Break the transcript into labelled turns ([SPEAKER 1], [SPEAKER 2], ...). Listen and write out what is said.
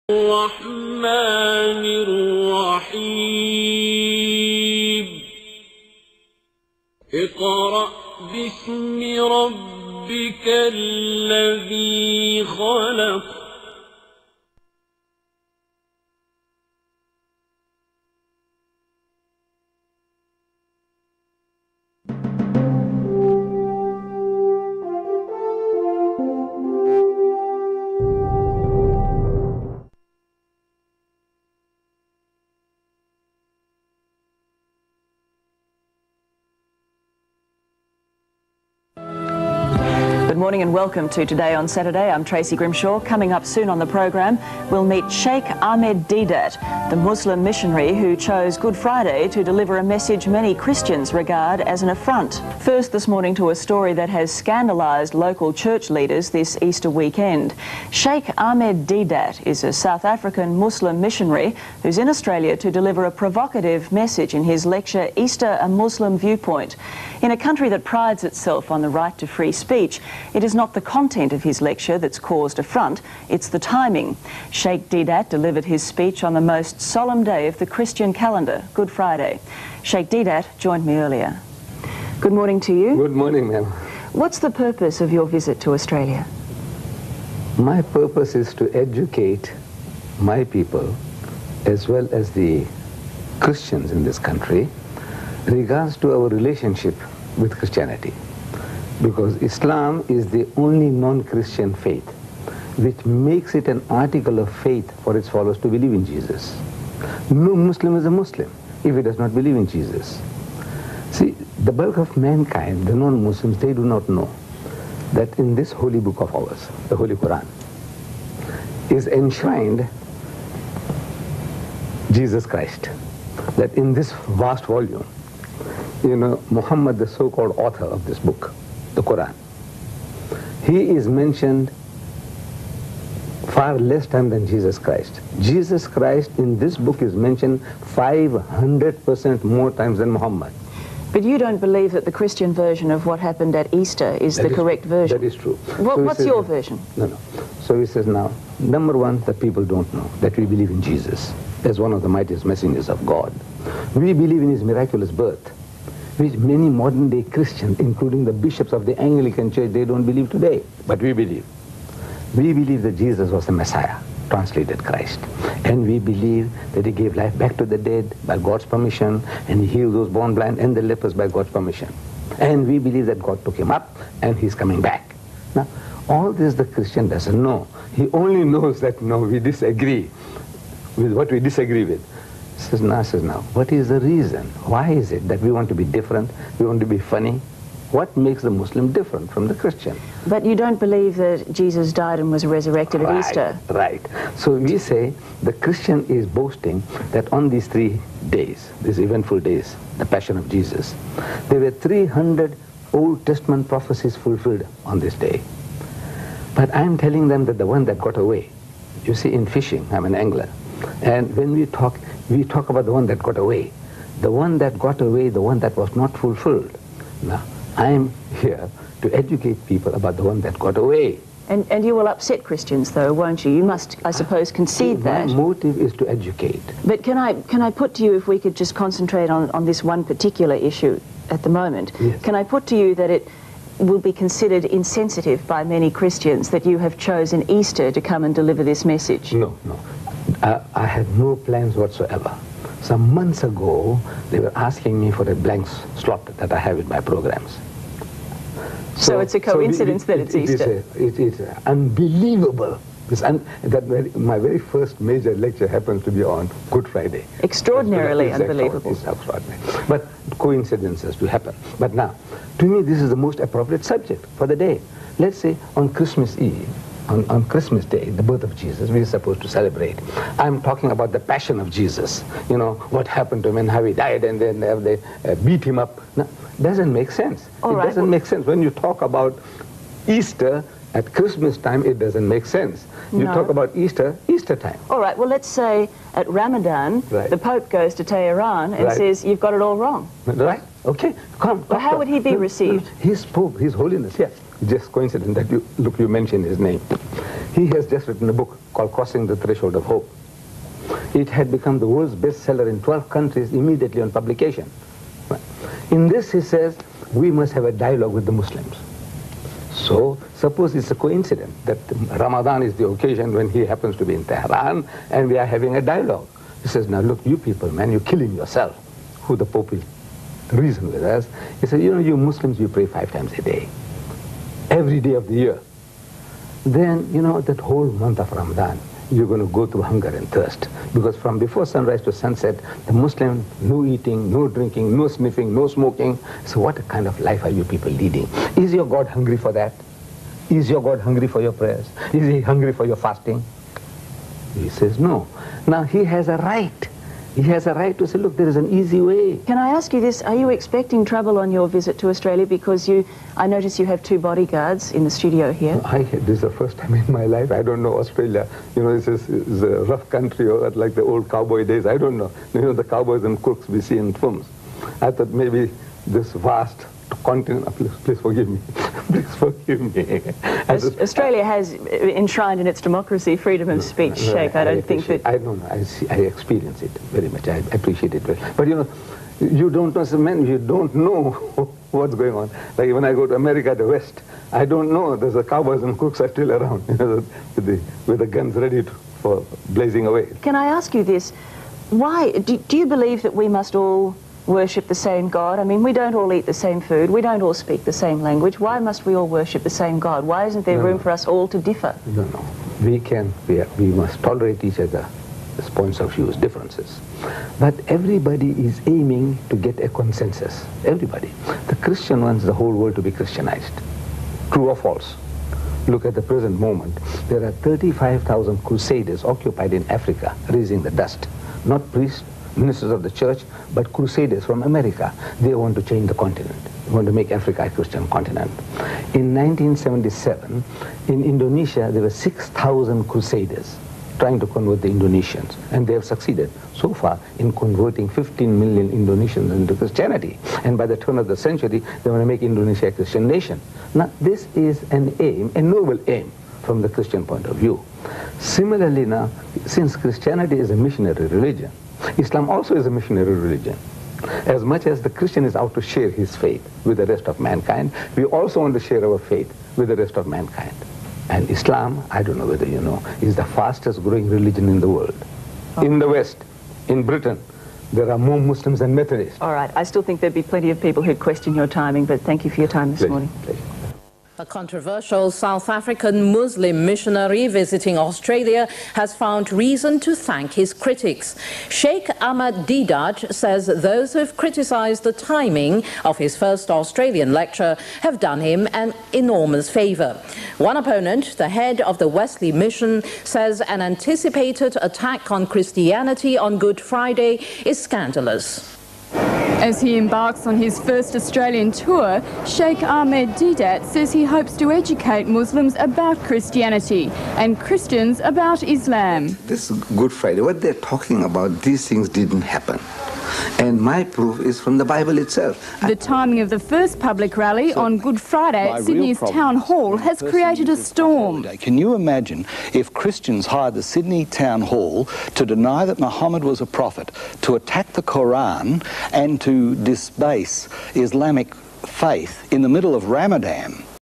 [SPEAKER 1] الرحمن الرحيم اقرأ باسم ربك الذي خلق
[SPEAKER 2] Good morning and welcome to Today on Saturday. I'm Tracy Grimshaw. Coming up soon on the program, we'll meet Sheikh Ahmed Deedat, the Muslim missionary who chose Good Friday to deliver a message many Christians regard as an affront. First this morning to a story that has scandalised local church leaders this Easter weekend. Sheikh Ahmed Deedat is a South African Muslim missionary who's in Australia to deliver a provocative message in his lecture, Easter, a Muslim Viewpoint. In a country that prides itself on the right to free speech, it is not the content of his lecture that's caused affront, it's the timing. Sheikh Deedat delivered his speech on the most solemn day of the Christian calendar, Good Friday. Sheikh Deedat joined me earlier. Good morning to you.
[SPEAKER 3] Good morning, ma'am.
[SPEAKER 2] What's the purpose of your visit to Australia?
[SPEAKER 3] My purpose is to educate my people, as well as the Christians in this country, in regards to our relationship with Christianity. Because Islam is the only non-Christian faith which makes it an article of faith for its followers to believe in Jesus. No Muslim is a Muslim if he does not believe in Jesus. See, the bulk of mankind, the non-Muslims, they do not know that in this holy book of ours, the Holy Quran, is enshrined Jesus Christ. That in this vast volume, Muhammad, the so-called author of this book, the Quran, he is mentioned far less time than Jesus Christ. Jesus Christ in this book is mentioned 500% more times than Muhammad.
[SPEAKER 2] But you don't believe that the Christian version of what happened at Easter is the correct version?
[SPEAKER 3] That is true.
[SPEAKER 2] What's your version?
[SPEAKER 3] No. So he says now, number one, that people don't know that we believe in Jesus as one of the mightiest messengers of God. We believe in his miraculous birth, which many modern-day Christians, including the bishops of the Anglican Church, they don't believe today. But we believe. We believe that Jesus was the Messiah, translated Christ. And we believe that he gave life back to the dead by God's permission, and he healed those born blind and the lepers by God's permission. And we believe that God took him up, and he's coming back. Now, all this the Christian doesn't know. He only knows that, no, we disagree with what we disagree with. Says now, what is the reason? Why is it that we want to be different? We want to be funny? What makes the Muslim different from the Christian?
[SPEAKER 2] But you don't believe that Jesus died and was resurrected at Easter?
[SPEAKER 3] Right. So we say the Christian is boasting that on these 3 days, these eventful days, the Passion of Jesus, there were 300 Old Testament prophecies fulfilled on this day. But I'm telling them that the one that got away, you see, in fishing, I'm an angler, and when we talk about the one that got away. The one that got away, the one that was not fulfilled. Now, I'm here to educate people about the one that got away.
[SPEAKER 2] And you will upset Christians, though, won't you? You must, I suppose, concede that.
[SPEAKER 3] My motive is to educate.
[SPEAKER 2] But can I put to you, if we could just concentrate on this one particular issue at the moment,
[SPEAKER 3] yes.
[SPEAKER 2] Can I put to you that it will be considered insensitive by many Christians that you have chosen Easter to come and deliver this message?
[SPEAKER 3] No. I had no plans whatsoever. Some months ago, they were asking me for a blank slot that I have in my programs.
[SPEAKER 2] So it's a coincidence that it's Easter?
[SPEAKER 3] It is unbelievable. My very first major lecture happens to be on Good Friday.
[SPEAKER 2] Extraordinarily unbelievable.
[SPEAKER 3] It's extraordinary. But coincidences do happen. But now, to me, this is the most appropriate subject for the day. Let's say on Christmas Eve, on Christmas Day, the birth of Jesus, we are supposed to celebrate. I'm talking about the passion of Jesus. What happened to him and how he died, and then they beat him up. No, doesn't make sense. Doesn't make sense. When you talk about Easter at Christmas time, it doesn't make sense. You talk about Easter time.
[SPEAKER 2] All right, well, let's say at Ramadan, the Pope goes to Tehran and says, you've got it all wrong.
[SPEAKER 3] Right? Okay, come.
[SPEAKER 2] Well, how would he be received?
[SPEAKER 3] His Pope, His Holiness, yes. Just coincidence that you mentioned his name. He has just written a book called Crossing the Threshold of Hope. It had become the world's bestseller in 12 countries immediately on publication. In this, he says, we must have a dialogue with the Muslims. So, suppose it's a coincidence that Ramadan is the occasion when he happens to be in Tehran and we are having a dialogue. He says, now look, you people, man, you're killing yourself. Who the Pope will reason with us. He said, you know, you Muslims, you pray 5 times a day, every day of the year. Then, you know, that whole month of Ramadan, you're going to go through hunger and thirst. Because from before sunrise to sunset, the Muslim, no eating, no drinking, no sniffing, no smoking. So what kind of life are you people leading? Is your God hungry for that? Is your God hungry for your prayers? Is he hungry for your fasting? He says no. Now he has a right. He has a right to say, look, there is an easy way.
[SPEAKER 2] Can I ask you this? Are you expecting trouble on your visit to Australia? Because I notice you have 2 bodyguards in the studio here.
[SPEAKER 3] This is the first time in my life. I don't know Australia. You know, this is a rough country, or like the old cowboy days. I don't know. You know, the cowboys and crooks we see in films. I thought maybe this vast continent, please forgive me. Please forgive me.
[SPEAKER 2] Australia has enshrined in its democracy freedom of speech, Sheikh. I don't think that...
[SPEAKER 3] I don't know. I experience it very much. I appreciate it very much. But you know, you don't know, so man, you don't know what's going on. Like when I go to America, the West, I don't know. There's the cowboys and crooks are still around, you know, with the guns ready for blazing away.
[SPEAKER 2] Can I ask you this? Why do you believe that we must all worship the same God? I mean, we don't all eat the same food. We don't all speak the same language. Why must we all worship the same God? Why isn't there room for us all to differ?
[SPEAKER 3] No. We must tolerate each other's points of view, differences. But everybody is aiming to get a consensus. Everybody. The Christian wants the whole world to be Christianized. True or false? Look at the present moment. There are 35,000 crusaders occupied in Africa, raising the dust. Not priests, ministers of the church, but crusaders from America. They want to change the continent. They want to make Africa a Christian continent. In 1977, in Indonesia, there were 6,000 crusaders trying to convert the Indonesians, and they have succeeded so far in converting 15 million Indonesians into Christianity. And by the turn of the century, they want to make Indonesia a Christian nation. Now, this is an aim, a noble aim, from the Christian point of view. Similarly now, since Christianity is a missionary religion, Islam also is a missionary religion. As much as the Christian is out to share his faith with the rest of mankind, we also want to share our faith with the rest of mankind. And Islam, I don't know whether you know, is the fastest growing religion in the world. In the West, in Britain, there are more Muslims than Methodists.
[SPEAKER 2] All right, I still think there'd be plenty of people who'd question your timing, but thank you for your time this morning.
[SPEAKER 3] Pleasure.
[SPEAKER 4] A controversial South African Muslim missionary visiting Australia has found reason to thank his critics. Sheikh Ahmed Deedat says those who have criticised the timing of his first Australian lecture have done him an enormous favour. One opponent, the head of the Wesley Mission, says an anticipated attack on Christianity on Good Friday is scandalous.
[SPEAKER 5] As he embarks on his first Australian tour, Sheikh Ahmed Deedat says he hopes to educate Muslims about Christianity and Christians about Islam.
[SPEAKER 6] This Good Friday, what they're talking about, these things didn't happen. And my proof is from the Bible itself.
[SPEAKER 5] The timing of the first public rally on Good Friday at Sydney's Town Hall has created a storm.
[SPEAKER 7] Can you imagine if Christians hired the Sydney Town Hall to deny that Muhammad was a prophet, to attack the Quran and to disbase Islamic faith in the middle of Ramadan?